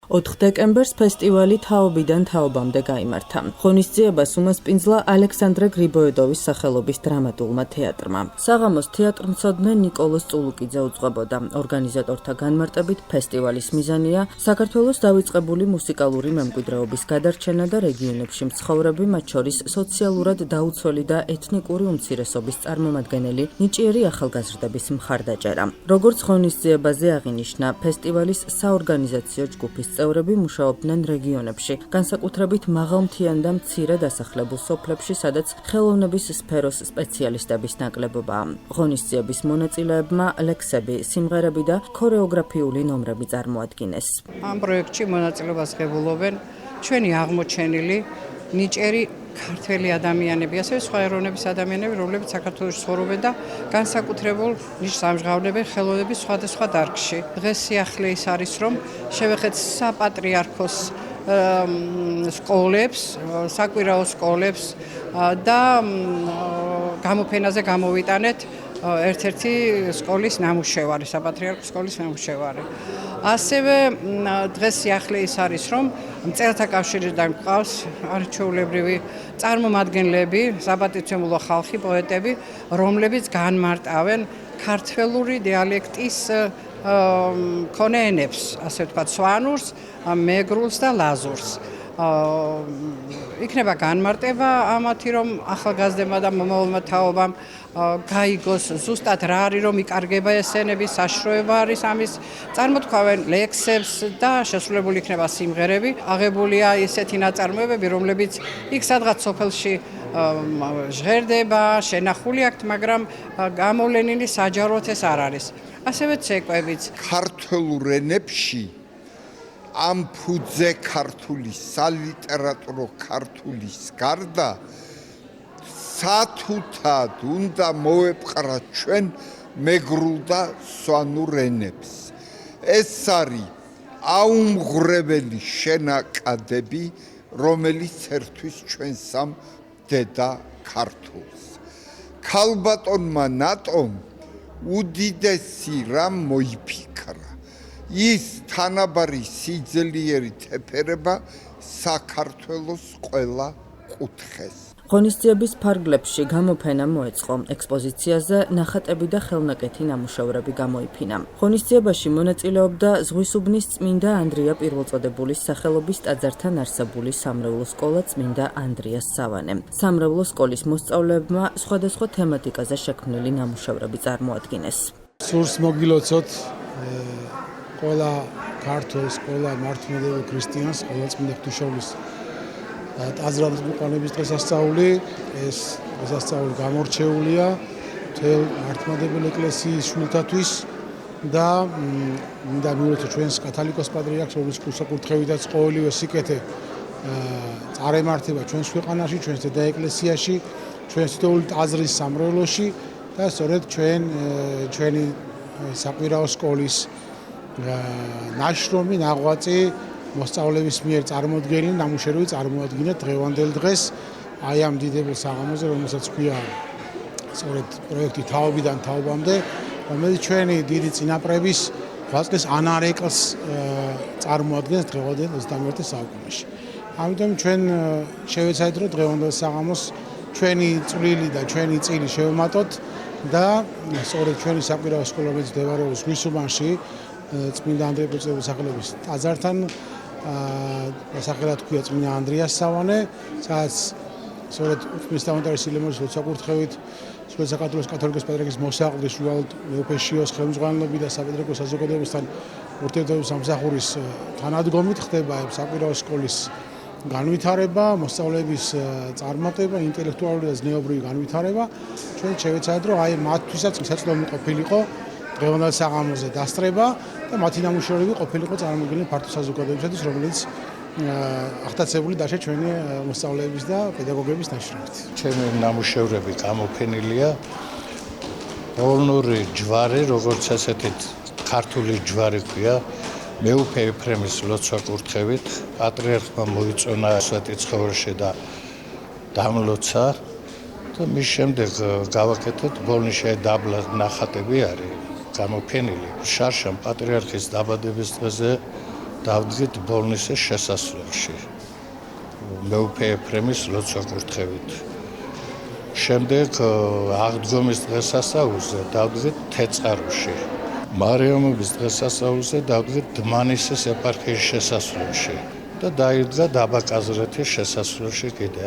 4 დეკემბერს ფესტივალი თაობიდან თაობამდე გაიმართა. ღონისძიებას უმასპინძლა ალექსანდრე გრიბოედოვის სახელობის დრამატულმა თეატრმა. საღამოს თეატრმცოდნე ნიკოლოზ წულუკიძე უძღვებოდა. ორგანიზატორთა განმარტებით ფესტივალის მიზანია საქართველოს დავიწყებული მუსიკალური მემკვიდრეობის გადარჩენა და რეგიონებში მცხოვრები, მათ შორის სოციალურად დაუცველი და ეთნიკური უმცირესობის წარმომადგენელი ნიჭიერი ახალგაზრდების მხარდაჭერა. როგორც ღონისძიებაზე აღინიშნა, ფესტივალის საორგანიზაციო ჯგუფის წევრები მუშაობდნენ რეგიონებში, განსაკუთრებით მაღალმთიან და მცირე დასახლებულ სოფლებში, სადაც ხელოვნების სფეროს სპეციალისტების ნაკლებობაა. ღონისძიების მონაწილეებმა ლექსები, სიმღერები და ქორეოგრაფიული ნომრები წარმოადგინეს. ამ პროექტში მონაწილეობას ღებულობენ ჩვენი აღმოჩენილი ნიჭიერი ქართველი ადამიანები, ასევე სხვა ეროვნების ადამიანები, რომლებიც საქართველოში ცხოვრობენ და განსაკუთრებულ ნიშს ამჟღავნებენ ხელოვნების სხვადასხვა დარგში. დღეს სიახლე ის არის, რომ შევეხეთ საპატრიარქოს სკოლებს, საკვირაო სკოლებს და გამოფენაზე გამოვიტანეთ ერთ-ერთი სკოლის ნამუშევარი, საპატრიარქოს სკოლის ნამუშევარი. ასევე დღეს სიახლე ის არის, რომ მწერალთა კავშირიდან გვყავს არჩეულებრივი წარმომადგენლები, საპატივცემულო ხალხი, პოეტები, რომლებიც განმარტავენ ქართველური დიალექტის მქონე ენებს, ასე ვთქვათ, სვანურს, მეგრულს და ლაზურს. იქნება განმარტება ამათი, რომ ახალგაზრდებმა და მომავალმა თაობამ გაიგოს ზუსტად რა არის, რომ იკარგება ეს ენები, საშიშროება არის ამის, წარმოთქვამენ ლექსებს და შესრულებული იქნება სიმღერები. აღებულია ისეთი ნაწარმოებები, რომლებიც იქ სადღაც სოფელში ჟღერდება, შენახული აქვთ, მაგრამ გამოვლენილი საჯაროდ ეს არ არის. ასევე ცეკვებიც. ქართულ ენებში ამ ფუძე ქართული, სალიტერატურო ქართulis გარდა სათუთად უნდა მოვეპყრათ ჩვენ მეგრულ და სვანურ ენებს. ეს არის აუმღრებელი შენაკადები, რომელიც ერთვის ჩვენს ამ დედა ქართულს. ქალბატონმა ნატომ უდიდესი რამ მოიფიქრა. ის თანაბარი სიძლიერი თეფერება საქართველოს ყველა კუთხეს. ღონისძიების ფარგლებში გამოფენა მოეწყო, ექსპოზიციაზე ნახატები და ხელნაკეთი ნამუშევრები გამოიფინა. ღონისძიებაში მონაწილეობდა ზღვისუბნის წმინდა ანდრია პირველწოდებულის სახელობის ტაძართან არსებული სამრევლო სკოლა წმინდა ანდრიას სავანე. სამრევლო სკოლის მოსწავლეებმა სხვადასხვა თემატიკაზე შექმნილი ნამუშევრები წარმოადგინეს. სურს მოგილოცოთ ყველა ქართულს, ყველა მართლმადიდებლურ ქრისტიანს, ყველა წმინდა ღვთისმშობლის ტაძრების მოყვანების დღესასწაული. ეს დღესასწაული გამორჩეულია მთელ მართლმადიდებელი ეკლესიის შვილთათვის და მინდა მივულოცოთ ჩვენს კათოლიკოს პატრიარქს, რომლის კურთხევითაც ყოველივე სიკეთე წარემართება ჩვენს ქვეყანაში, ჩვენს დედა ეკლესიაში, ჩვენს თითოეული ტაძრის სამრევლოში და სწორედ ჩვენი საკვირაო სკოლის ნაშრომი, ნაღვაწი მოსწავლეების მიერ წარმოდგენილი ნამუშევრები წარმოადგინეთ დღევანდელ დღეს აი ამ დიდებულ საღამოზე, რომელსაც ქვია სწორედ პროექტი თაობიდან თაობამდე, რომელიც ჩვენი დიდი წინაპრების ღვაწლის ანარეკლს წარმოადგენს დღევანდელ 21 საუკუნეში. ამიტომ ჩვენ შევეცადეთ, რომ დღევანდელ საღამოს ჩვენი წვლილი და ჩვენი წილი შევემატოთ და სწორედ ჩვენი საკვირაო სკოლა, რომელიც მდებარეობს ზღვისუბანში, წმინდა ანდრია პირველწოდებულის სახელობის ტაძართან, სახელად ქვია წმინდა ანდრიას სავანე, სადაც სწორედ უწყმის დამონტაჟის ლემონის ლოცვა-კურთხევით, სწორედ საქართველოს კათოლიკოს პატრიარქის მოსაყდრის ჟუალდ მეუფეშიოს ხელმძღვანელობით და საპატრიარქო საზოგადოებასთან ურთიერთობის სამსახურის თანადგომით ხდება საკვირაო სკოლის განვითარება, მოსწავლეების წარმატება, ინტელექტუალური და ზნეობრივი განვითარება. ჩვენ შევეცადეთ, რომ აი მათთვისაც საწვდომი ყოფილიყო დღევანდელ საღამოზე დასწრება და მათი ნამუშევრები ყოფილიყო წარმოდგენილი ფართო საზოგადოებისათვის, რომელიც აღტაცებული დაშა ჩვენი მოსწავლეების და პედაგოგების ნაშრომით. ჩემი ნამუშევრები გამოფენილია პოლონური ჯვარი, როგორც ასეთი ქართული ჯვარი ქვია, მეუფე ეფრემის ლოცვა-კურთხევით, პატრიარქმა მოიწონა სვეტიცხოველში და დამლოცა და მის შემდეგ გავაკეთეთ ბოლნიშა დაბლა ნახატები არის გამოფენილი შარშან პატრიარქის დაბადების დღეზე დავდგეთ ბოლნისის შესასვლელში მეუფე ეფრემის ლოცვა-კურთხევით. შემდეგ აღდგომის დღესასწაულზე დავდგეთ თეწყაროში. მარიამობის დღესასწაულზე დავდგეთ დმანისის ეპარქიის შესასვლელში და დაიდგა დაბა კაზრეთის შესასვლელში კიდე.